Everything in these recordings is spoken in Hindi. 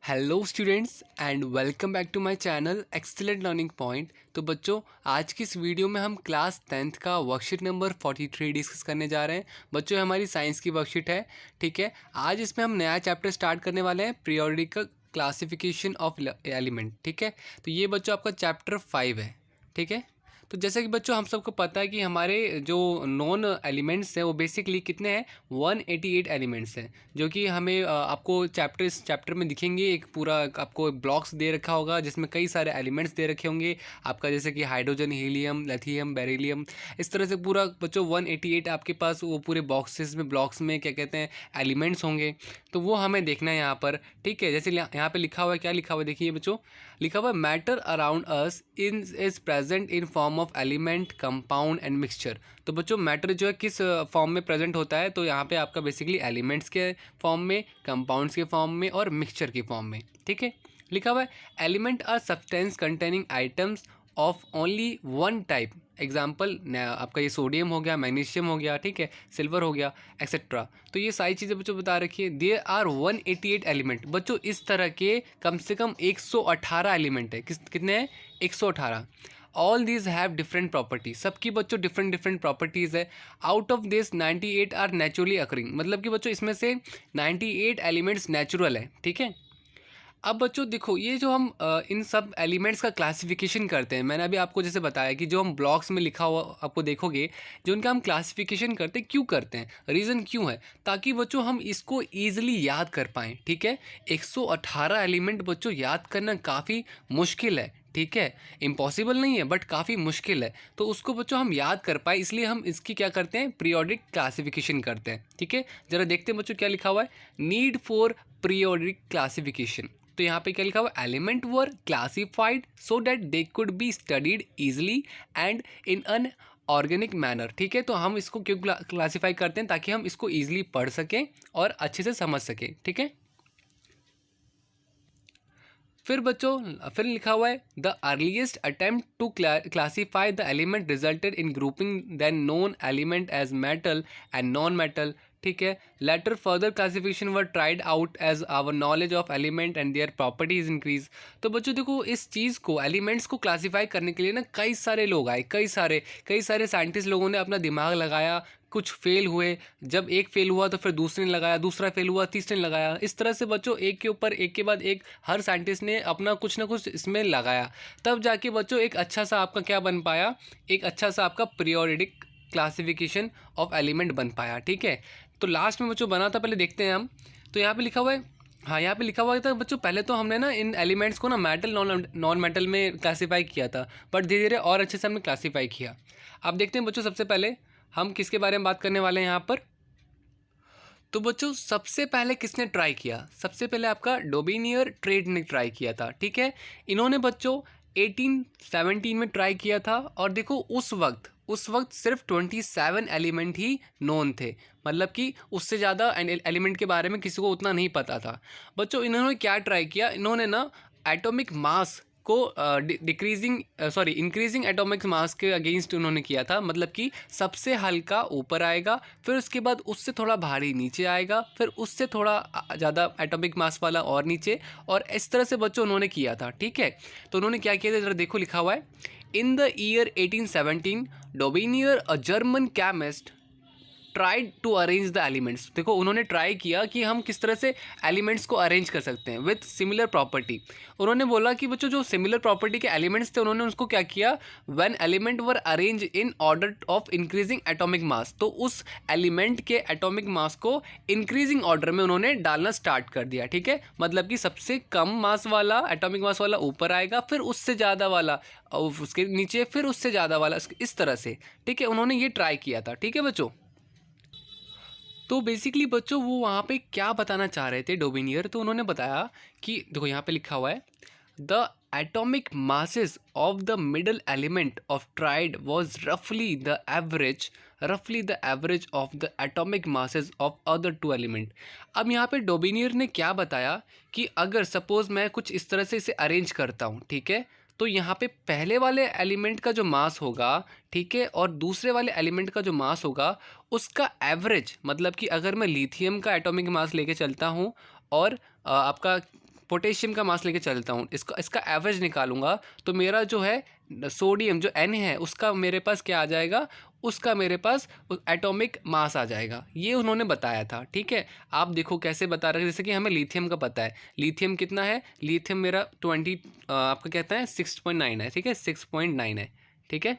Hello students and welcome back to my channel excellent learning point. तो बच्चों, आज की इस वीडियो में हम क्लास 10th का वर्कशीट नंबर 43 डिस्कस करने जा रहे हैं। बच्चों, हमारी साइंस की वर्कशीट है। ठीक है, आज इसमें हम नया चैप्टर स्टार्ट करने वाले हैं, पीरियोडिकल क्लासिफिकेशन ऑफ एलिमेंट। ठीक है, तो ये बच्चों आपका चैप्टर 5 है। ठीक है, तो जैसे कि बच्चों हम सबको पता है कि हमारे जो नॉन एलिमेंट्स हैं वो बेसिकली कितने हैं, 188 एलिमेंट्स हैं, जो कि हमें आपको इस चैप्टर में दिखेंगे। एक पूरा आपको ब्लॉक्स दे रखा होगा जिसमें कई सारे एलिमेंट्स दे रखे होंगे आपका, जैसे कि हाइड्रोजन, हीलियम, लिथियम, बेरिलियम। इस तरह से पूरा बच्चों 188 आपके पास वो पूरे बॉक्सेस में, ब्लॉक्स में क्या कहते हैं, एलिमेंट्स होंगे। तो वो हमें देखना है यहाँ पर। ठीक है, जैसे यहाँ पे लिखा हुआ है, क्या लिखा हुआ है देखिए बच्चों, लिखा हुआ है matter around us is present in form of element, compound and mixture. तो बच्चों, मैटर जो है किस फॉर्म में प्रेजेंट होता है, तो यहाँ पे आपका बेसिकली एलिमेंट्स के फॉर्म में, कंपाउंड्स के फॉर्म में और मिक्सचर के फॉर्म में। ठीक है, लिखा हुआ है element are substance containing items of only one type. Example आपका ये सोडियम हो गया, मैग्नीशियम हो गया, ठीक है, सिल्वर हो गया, एक्सेट्रा। तो ये सारी चीज़ें बच्चों बता रखी है। There are 188 element. बच्चों, इस तरह के कम से कम 118 एलिमेंट है। कितने हैं? 118। All these have different property. सबकी बच्चों डिफरेंट प्रॉपर्टीज़ है। Out of this 98 are naturally occurring. मतलब कि बच्चों इसमें से 98 एलिमेंट्स नेचुरल है। ठीक है, अब बच्चों देखो, ये जो हम इन सब एलिमेंट्स का क्लासिफिकेशन करते हैं, मैंने अभी आपको जैसे बताया कि जो हम ब्लॉक्स में लिखा हुआ आपको देखोगे, जो उनका हम क्लासिफिकेशन करते हैं, क्यों करते हैं, रीज़न क्यों है, ताकि बच्चों हम इसको ईजिली याद कर पाएँ। ठीक है, 118 एलिमेंट बच्चों याद करना काफ़ी मुश्किल है। ठीक है, इम्पॉसिबल नहीं है बट काफ़ी मुश्किल है। तो उसको बच्चों हम याद कर पाए, इसलिए हम इसकी क्या करते हैं, पीरियोडिक क्लासिफिकेशन करते हैं। ठीक है, ज़रा देखते हैं बच्चों क्या लिखा हुआ है, नीड फॉर पीरियोडिक क्लासिफिकेशन। तो यहाँ पे क्या लिखा हुआ, element were classified so that they could be studied easily and in an organic manner. ठीक है, तो हम इसको क्यों क्लासीफाई करते हैं, ताकि हम इसको ईजिली पढ़ सकें और अच्छे से समझ सकें। ठीक है, फिर बच्चों फिर लिखा हुआ है the earliest attempt to classify the element resulted in grouping then known element as metal and non metal. ठीक है, later further classification were tried out as our knowledge of element and their properties increase. तो बच्चों देखो, इस चीज़ को, एलिमेंट्स को क्लासीफाई करने के लिए ना कई सारे लोग आए, कई सारे साइंटिस्ट लोगों ने अपना दिमाग लगाया। कुछ फेल हुए, जब एक फेल हुआ तो फिर दूसरे ने लगाया, दूसरा फेल हुआ तीसरे ने लगाया। इस तरह से बच्चों एक के ऊपर एक के बाद एक हर साइंटिस्ट ने अपना कुछ ना कुछ इसमें लगाया, तब जाके बच्चों एक अच्छा सा आपका क्या बन पाया, एक अच्छा सा आपका पीरियोडिक क्लासिफिकेशन ऑफ एलिमेंट बन पाया। ठीक है, तो लास्ट में बच्चों बना था, पहले देखते हैं हम। तो यहाँ पे लिखा हुआ है, हाँ यहाँ पे लिखा हुआ था बच्चों, पहले तो हमने ना इन एलिमेंट्स को ना मेटल, नॉन मेटल में क्लासीफाई किया था, बट धीरे धीरे और अच्छे से हमने क्लासीफाई किया। अब देखते हैं बच्चों, सबसे पहले हम किसके बारे में बात करने वाले हैं यहाँ पर। तो बच्चों, सबसे पहले किसने ट्राई किया, सबसे पहले आपका डोबिनियर ट्रेड ने ट्राई किया था। ठीक है, इन्होंने बच्चों 1817 में ट्राई किया था। और देखो, उस वक्त सिर्फ 27 एलिमेंट ही नोन थे, मतलब कि उससे ज़्यादा एलिमेंट के बारे में किसी को उतना नहीं पता था। बच्चों, इन्होंने क्या ट्राई किया, इन्होंने ना एटॉमिक मास को इंक्रीजिंग एटॉमिक मास के अगेंस्ट उन्होंने किया था। मतलब कि सबसे हल्का ऊपर आएगा, फिर उसके बाद उससे थोड़ा भारी नीचे आएगा, फिर उससे थोड़ा ज़्यादा एटॉमिक मास वाला और नीचे, और इस तरह से बच्चों उन्होंने किया था। ठीक है, तो उन्होंने क्या किया था, जरा देखो, लिखा हुआ है in the year 1817 Dobereiner a German chemist tried to arrange the elements. देखो, उन्होंने ट्राई किया कि हम किस तरह से एलिमेंट्स को अरेंज कर सकते हैं विथ सिमिलर प्रॉपर्टी। उन्होंने बोला कि बच्चों जो सिमिलर प्रॉपर्टी के एलिमेंट्स थे, उन्होंने उसको क्या किया, when element were arrange in order of increasing atomic mass, तो उस एलिमेंट के एटॉमिक मास को इंक्रीजिंग ऑर्डर में उन्होंने डालना स्टार्ट कर दिया। ठीक है, मतलब कि सबसे कम मास वाला, एटॉमिक मास वाला ऊपर आएगा, फिर उससे ज़्यादा वाला उसके नीचे, फिर उससे ज़्यादा वाला, इस तरह से। ठीक है, उन्होंने ये ट्राई किया था। ठीक है बच्चों, तो बेसिकली बच्चों वो वहाँ पे क्या बताना चाह रहे थे डोबिनियर, तो उन्होंने बताया कि देखो यहाँ पे लिखा हुआ है the atomic masses of the middle element of triad was रफली the average of the atomic masses of other two element. अब यहाँ पे डोबिनियर ने क्या बताया कि अगर सपोज मैं कुछ इस तरह से इसे अरेंज करता हूँ, ठीक है, तो यहाँ पे पहले वाले एलिमेंट का जो मास होगा, ठीक है, और दूसरे वाले एलिमेंट का जो मास होगा, उसका एवरेज, मतलब कि अगर मैं लिथियम का एटॉमिक मास लेके चलता हूँ और आपका पोटेशियम का मास लेके चलता हूँ, इसका एवरेज निकालूंगा, तो मेरा जो है सोडियम जो N है उसका मेरे पास क्या आ जाएगा, उसका मेरे पास एटॉमिक मास आ जाएगा। ये उन्होंने बताया था। ठीक है, आप देखो कैसे बता रहे हैं, जैसे कि हमें लिथियम का पता है, लिथियम कितना है, लिथियम मेरा 20 आपका कहता है 6.9 है। ठीक है, 6.9 है। ठीक है,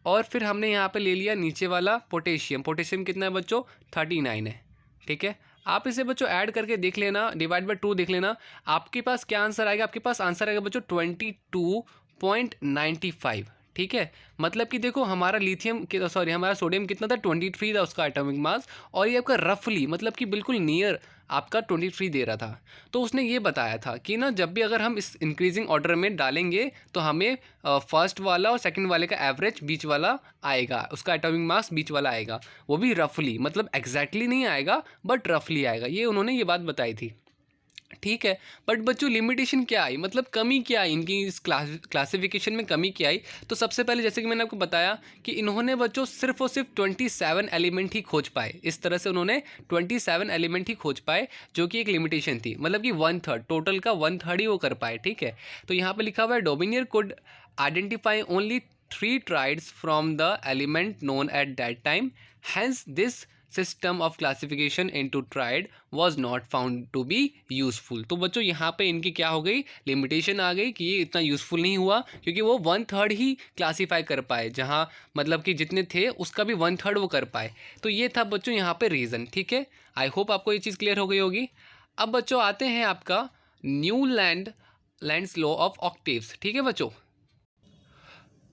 और फिर हमने यहाँ पे ले लिया नीचे वाला पोटेशियम, पोटेशियम कितना है बच्चों, 39 है। ठीक है, आप इसे बच्चों ऐड करके देख लेना, डिवाइड बाय 2 देख लेना, आपके पास क्या आंसर आएगा, आपके पास आंसर आएगा बच्चों 22.95। ठीक है, मतलब कि देखो हमारा लिथियम सॉरी हमारा सोडियम कितना था, 23 था उसका एटॉमिक मास, और ये आपका रफली मतलब कि बिल्कुल नियर आपका 23 दे रहा था। तो उसने ये बताया था कि ना जब भी अगर हम इस इंक्रीजिंग ऑर्डर में डालेंगे तो हमें फर्स्ट वाला और सेकंड वाले का एवरेज बीच वाला आएगा, उसका एटॉमिक मास बीच वाला आएगा, वो भी रफली, मतलब एग्जैक्टली नहीं आएगा बट रफली आएगा। ये उन्होंने ये बात बताई थी। ठीक है, बट बच्चों लिमिटेशन क्या आई, मतलब कमी क्या आई इनकी इस क्लासिफिकेशन में, कमी क्या आई। तो सबसे पहले जैसे कि मैंने आपको बताया कि इन्होंने बच्चों सिर्फ और सिर्फ 27 एलिमेंट ही खोज पाए। इस तरह से उन्होंने 27 एलिमेंट ही खोज पाए, जो कि एक लिमिटेशन थी, मतलब कि 1/3 टोटल का 1/3 ही वो कर पाए। ठीक है, तो यहाँ पर लिखा हुआ है Dobereiner could identify only 3 triads from the element known at that time, hence this system of classification into triad was not found to be useful. तो बच्चों यहाँ पे इनकी क्या हो गई, लिमिटेशन आ गई कि ये इतना यूजफुल नहीं हुआ, क्योंकि वो 1/3 ही क्लासीफाई कर पाए, जहाँ मतलब कि जितने थे उसका भी 1/3 वो कर पाए। तो ये था बच्चों यहाँ पे रीज़न। ठीक है, आई होप आपको ये चीज़ क्लियर हो गई होगी। अब बच्चों आते हैं आपका न्यूलैंड्स लॉ ऑफ ऑक्टेव्स। ठीक है बच्चों,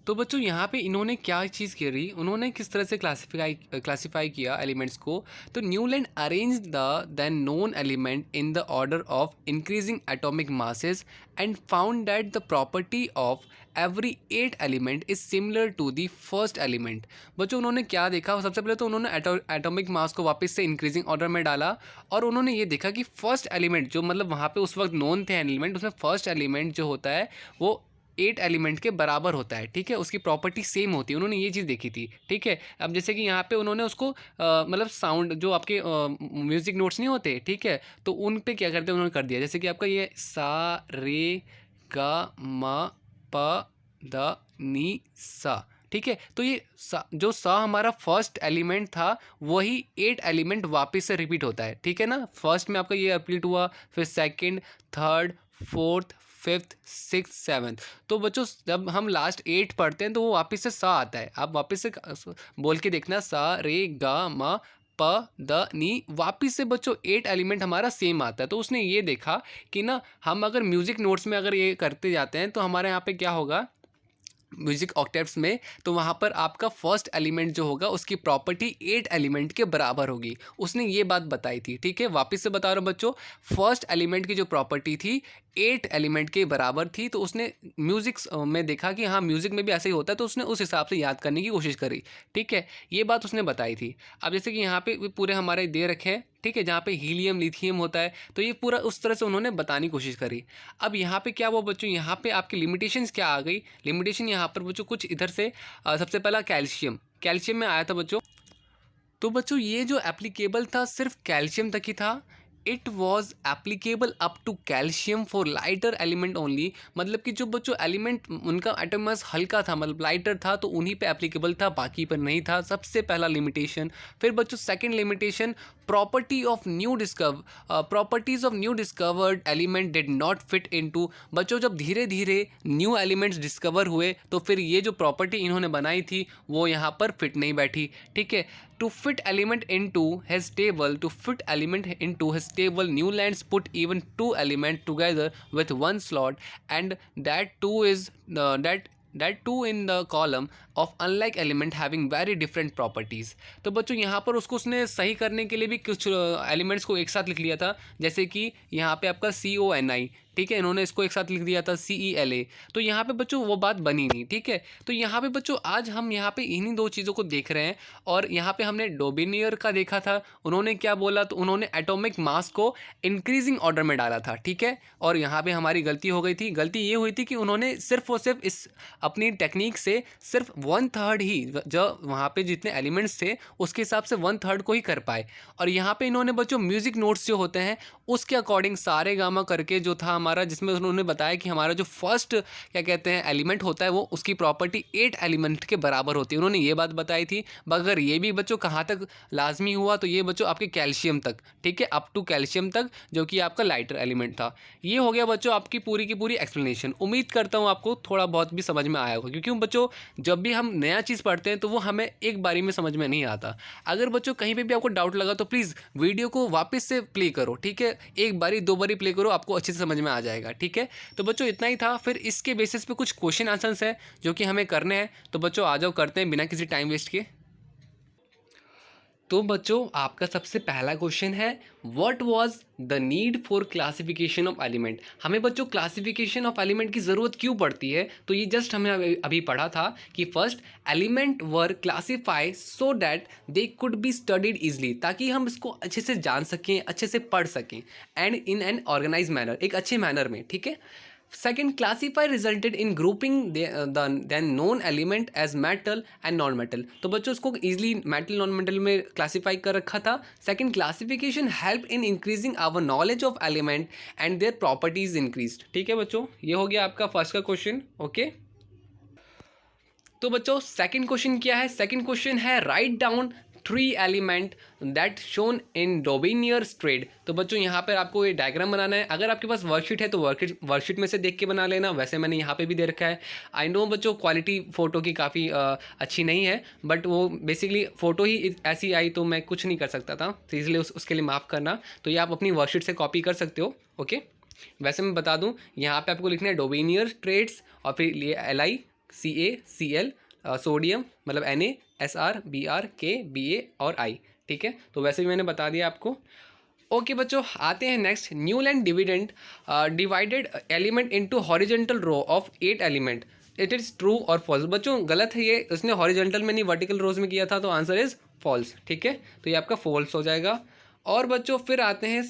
तो बच्चों यहाँ पे इन्होंने क्या चीज़ करी, उन्होंने किस तरह से क्लासिफाई किया एलिमेंट्स को। तो Newland arrange the then known element in the order of increasing atomic masses and found that the property of every 8 element is similar to the first element. बच्चों उन्होंने क्या देखा, सबसे पहले तो उन्होंने एटॉमिक मास को वापस से इंक्रीजिंग ऑर्डर में डाला, और उन्होंने ये देखा कि फर्स्ट एलिमेंट जो मतलब वहाँ पे उस वक्त नोन थे एलिमेंट, उसमें फर्स्ट एलिमेंट जो होता है वो 8 एलिमेंट के बराबर होता है। ठीक है, उसकी प्रॉपर्टी सेम होती है, उन्होंने ये चीज़ देखी थी। ठीक है, अब जैसे कि यहाँ पे उन्होंने उसको मतलब साउंड जो आपके म्यूज़िक नोट्स नहीं होते, ठीक है, तो उन पे क्या करते हैं उन्होंने कर दिया, जैसे कि आपका ये सा रे गा मा प द नी सा। ठीक है, तो ये जो सा हमारा फर्स्ट एलिमेंट था वही 8 एलिमेंट वापस से रिपीट होता है। ठीक है ना, फर्स्ट में आपका ये रिपीट हुआ, फिर second, third, fourth, fifth, six, seventh. तो बच्चों जब हम लास्ट 8 पढ़ते हैं तो वो वापस से सा आता है, आप वापस से बोल के देखना, सा रे गा मा प द नी, वापिस से बच्चों 8 एलिमेंट हमारा सेम आता है। तो उसने ये देखा कि ना हम अगर म्यूज़िक नोट्स में अगर ये करते जाते हैं तो हमारे यहाँ पे क्या होगा म्यूजिक ऑक्टेव्स में, तो वहाँ पर आपका फर्स्ट एलिमेंट जो होगा उसकी प्रॉपर्टी 8 एलिमेंट के बराबर होगी। उसने ये बात बताई थी। ठीक है, वापस से बता रहा हूँ बच्चों, फर्स्ट एलिमेंट की जो प्रॉपर्टी थी 8 एलिमेंट के बराबर थी। तो उसने म्यूज़िक में देखा कि हाँ म्यूज़िक में भी ऐसा ही होता है, तो उसने उस हिसाब से याद करने की कोशिश करी। ठीक है, ये बात उसने बताई थी। अब जैसे कि यहाँ पे पूरे हमारे दे रखे हैं, ठीक है, जहाँ पे हीलियम लिथियम होता है, तो ये पूरा उस तरह से उन्होंने बताने की कोशिश करी। अब यहाँ पे क्या हुआ बच्चों, यहाँ पे आपकी लिमिटेशंस क्या आ गई, लिमिटेशन यहाँ पर बच्चों कुछ इधर से सबसे पहला कैल्शियम में आया था बच्चों। तो बच्चों ये जो एप्लीकेबल था सिर्फ कैल्शियम तक ही था, it was applicable up to calcium for lighter element only. मतलब कि जो बच्चों एलिमेंट उनका एटम मास हल्का था, मतलब लाइटर था, तो उन्हीं पे एप्लीकेबल था, बाकी पर नहीं था। सबसे पहला लिमिटेशन। फिर बच्चों second limitation, properties of new discovered element did not fit into. बच्चों जब धीरे धीरे न्यू एलिमेंट्स डिस्कवर हुए तो फिर ये जो प्रॉपर्टी इन्होंने बनाई थी वो यहाँ पर फिट नहीं बैठी। ठीक है, to fit element into his table, Newlands put even 2 elements together with one slot, and that too in the column of unlike element having very different properties। तो बच्चों यहाँ पर उसने सही करने के लिए भी कुछ एलिमेंट्स को एक साथ लिख लिया था, जैसे कि यहाँ पे आपका CONI, ठीक है, इन्होंने इसको एक साथ लिख दिया था CELA। तो यहाँ पे बच्चों वो बात बनी नहीं। ठीक है, तो यहाँ पे बच्चों आज हम यहाँ पे इन्हीं 2 चीज़ों को देख रहे हैं। और यहाँ पे हमने डोबिनियर का देखा था, उन्होंने क्या बोला, तो उन्होंने एटॉमिक मास को इंक्रीजिंग ऑर्डर में डाला था। ठीक है, और यहाँ पे हमारी गलती हो गई थी। गलती ये हुई थी कि उन्होंने सिर्फ और सिर्फ इस अपनी टेक्निक से सिर्फ 1/3 ही, जो वहाँ पे जितने एलिमेंट्स थे उसके हिसाब से 1/3 को ही कर पाए। और यहाँ पे इन्होंने बच्चों म्यूज़िक नोट्स जो होते हैं उसके अकॉर्डिंग सारे गामा करके जो था हमारा, जिसमें उन्होंने बताया कि हमारा जो फर्स्ट क्या कहते हैं एलिमेंट होता है वो उसकी प्रॉपर्टी 8 एलिमेंट के बराबर होती है। उन्होंने ये बात बताई थी। मगर ये भी बच्चों कहाँ तक लाजमी हुआ, तो ये बच्चों आपके कैल्शियम तक, ठीक है, अप टू कैल्शियम तक, जो कि आपका लाइटर एलिमेंट था। ये हो गया बच्चों आपकी पूरी की पूरी एक्सप्लेनेशन। उम्मीद करता हूँ आपको थोड़ा बहुत भी समझ में आया होगा, क्योंकि बच्चों जब भी हम नया चीज़ पढ़ते हैं तो वो हमें एक बारी में समझ में नहीं आता। अगर बच्चों कहीं पे भी आपको डाउट लगा तो प्लीज़ वीडियो को वापस से प्ले करो, ठीक है, एक बारी दो बारी प्ले करो, आपको अच्छे से समझ में आ जाएगा, ठीक है। तो बच्चों इतना ही था। फिर इसके बेसिस पे कुछ क्वेश्चन आंसर्स हैं जो कि हमें करने हैं। तो बच्चों आ जाओ, करते हैं बिना किसी टाइम वेस्ट किए। तो बच्चों आपका सबसे पहला क्वेश्चन है, what was the need for classification of element. हमें बच्चों क्लासिफिकेशन ऑफ एलिमेंट की ज़रूरत क्यों पड़ती है? तो ये जस्ट हमें अभी पढ़ा था कि first element were classify so that they could be studied easily, ताकि हम इसको अच्छे से जान सकें, अच्छे से पढ़ सकें, and in an organise manner, एक अच्छे मैनर में, ठीक है। Second, classify resulted in grouping the then known element as metal and non-metal। तो बच्चों उसको easily metal non-metal में classify कर रखा था। Second, classification help in increasing our knowledge of element and their properties increased। ठीक है बच्चों, ये हो गया आपका फर्स्ट का क्वेश्चन, ओके। तो बच्चों सेकंड क्वेश्चन क्या है? सेकंड क्वेश्चन है, write down 3 element that shown in Dobereiner triad. तो बच्चों यहाँ पर आपको ये डायग्राम बनाना है। अगर आपके पास वर्कशीट है तो वर्कशीट में से देख के बना लेना, वैसे मैंने यहाँ पे भी दे रखा है। आई नो बच्चों क्वालिटी फ़ोटो की काफ़ी अच्छी नहीं है, बट वो बेसिकली फ़ोटो ही ऐसी आई तो मैं कुछ नहीं कर सकता था, तो इसलिए उसके लिए माफ़ करना। तो ये आप अपनी वर्कशीट से कॉपी कर सकते हो, ओके। वैसे मैं बता दूँ, यहाँ पर आपको लिखना है डोबिनियर ट्रेड्स, और फिर ये LiCaCl, सोडियम मतलब NaSrBrKBa और I, ठीक है। तो वैसे भी मैंने बता दिया आपको, ओके बच्चों। आते हैं next, Newland divided element into horizontal row of 8 element, it is true और फॉल्स। बच्चों गलत है ये, उसने हॉरिजॉन्टल में नहीं वर्टिकल रोज में किया था, तो आंसर इज फॉल्स, ठीक है। तो ये आपका फॉल्स हो जाएगा। और बच्चों फिर आते हैं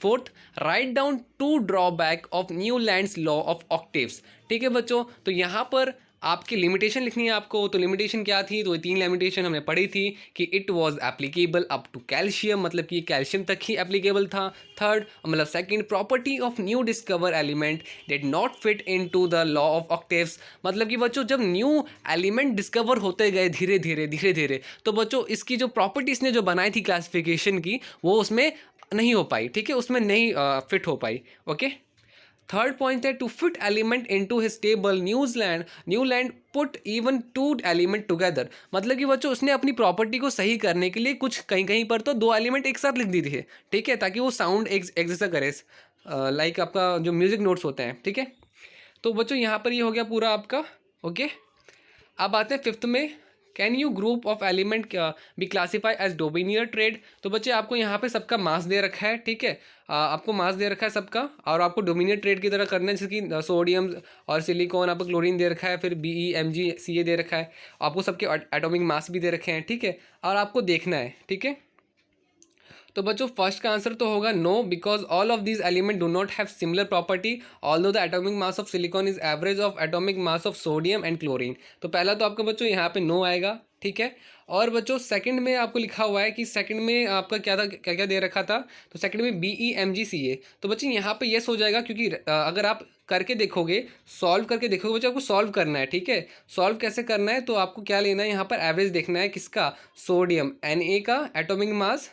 fourth, write down 2 drawback of Newlands law of octaves. ठीक है बच्चों, तो यहाँ पर आपकी लिमिटेशन लिखनी है आपको। तो लिमिटेशन क्या थी? तो ये 3 लिमिटेशन हमने पढ़ी थी कि it was applicable up to calcium, मतलब कि कैल्शियम तक ही एप्लीकेबल था। थर्ड मतलब second, property of new discover element did not fit into the law of octaves. मतलब कि बच्चों जब न्यू एलिमेंट डिस्कवर होते गए धीरे धीरे, तो बच्चों इसकी जो प्रॉपर्टीज ने जो बनाई थी क्लासिफिकेशन की, वो उसमें नहीं हो पाई, ठीक है, उसमें नहीं फिट हो पाई, ओके। थर्ड पॉइंट है, to fit element into his table Newland put even 2 element together. मतलब कि बच्चों उसने अपनी प्रॉपर्टी को सही करने के लिए कुछ कहीं पर तो 2 एलिमेंट एक साथ लिख दी थी, ठीक है, ताकि वो साउंड एक जैसा करे, लाइक आपका जो म्यूजिक नोट्स होते हैं, ठीक है। तो बच्चों यहाँ पर ये हो गया पूरा आपका, ओके। अब आते हैं फिफ्थ में, can you group of element be classify as Dobereiner triad. तो बच्चे आपको यहाँ पे सबका मास दे रखा है, ठीक है, आपको मास दे रखा है सबका, और आपको डोमिनियर ट्रेड की तरह करना है, जैसे कि सोडियम और सिलिकॉन, आपको क्लोरीन दे रखा है, फिर BeMgCa दे रखा है, आपको सबके एटॉमिक मास भी दे रखे हैं, ठीक है, और आपको देखना है, ठीक है। तो बच्चों फर्स्ट का आंसर तो होगा no, because all of these element do not have similar property although the atomic mass of silicon is average of atomic mass of sodium and chlorine. तो पहला तो आपका बच्चों यहाँ पे नो आएगा, ठीक है। और बच्चों सेकंड में आपको लिखा हुआ है कि सेकंड में आपका क्या था, क्या क्या दे रखा था, तो सेकंड में BeMgCa। तो बच्चे यहाँ पे यस हो जाएगा, क्योंकि अगर आप करके देखोगे, सॉल्व करके देखोगे बच्चों, आपको सॉल्व करना है, ठीक है। सॉल्व कैसे करना है? तो आपको क्या लेना है, यहाँ पर एवरेज देखना है, किसका? सोडियम Na का एटॉमिक मास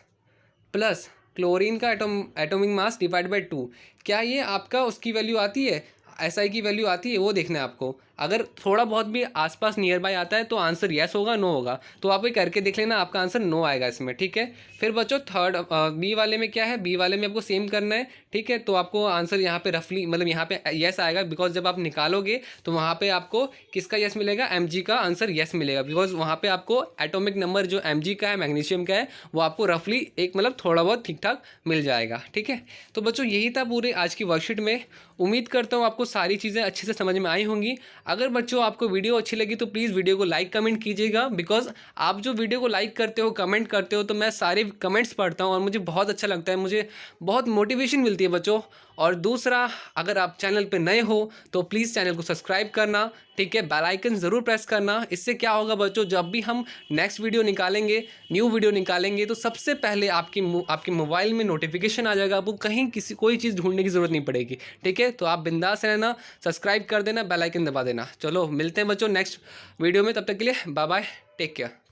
प्लस क्लोरीन का एटॉमिक मास डिवाइड बाई 2। क्या ये आपका उसकी वैल्यू आती है, SI की वैल्यू आती है, वो देखना है आपको। अगर थोड़ा बहुत भी आसपास नियर बाय आता है तो आंसर यस होगा, नो होगा, तो आप ये करके देख लेना, आपका आंसर नो आएगा इसमें, ठीक है। फिर बच्चों थर्ड बी वाले में क्या है, बी वाले में आपको सेम करना है, ठीक है। तो आपको आंसर यहाँ पे रफली मतलब यहाँ पे यस आएगा, बिकॉज जब आप निकालोगे तो वहाँ पे आपको किसका यस मिलेगा? Mg का आंसर यस मिलेगा, बिकॉज वहाँ पे आपको एटॉमिक नंबर जो Mg का है, मैग्नीशियम का है, वो आपको रफली एक मतलब थोड़ा बहुत ठीक ठाक मिल जाएगा, ठीक है। तो बच्चों यही था पूरे आज की वर्कशीट में। उम्मीद करता हूँ आपको सारी चीज़ें अच्छे से समझ में आई होंगी। अगर बच्चों आपको वीडियो अच्छी लगी तो प्लीज़ वीडियो को लाइक कमेंट कीजिएगा, बिकॉज आप जो वीडियो को लाइक करते हो, कमेंट करते हो, तो मैं सारे कमेंट्स पढ़ता हूँ और मुझे बहुत अच्छा लगता है, मुझे बहुत मोटिवेशन मिलती है बच्चों। और दूसरा, अगर आप चैनल पे नए हो तो प्लीज़ चैनल को सब्सक्राइब करना, ठीक है, बेल आइकन ज़रूर प्रेस करना। इससे क्या होगा बच्चों, जब भी हम नेक्स्ट वीडियो निकालेंगे, न्यू वीडियो निकालेंगे, तो सबसे पहले आपके मोबाइल में नोटिफिकेशन आ जाएगा, आपको कहीं कोई चीज़ ढूंढने की ज़रूरत नहीं पड़ेगी, ठीक है। तो आप बिंदास रहना, सब्सक्राइब कर देना, बेल आइकन दबा देना। चलो मिलते हैं बच्चों नेक्स्ट वीडियो में, तब तक के लिए बाय बाय, टेक केयर।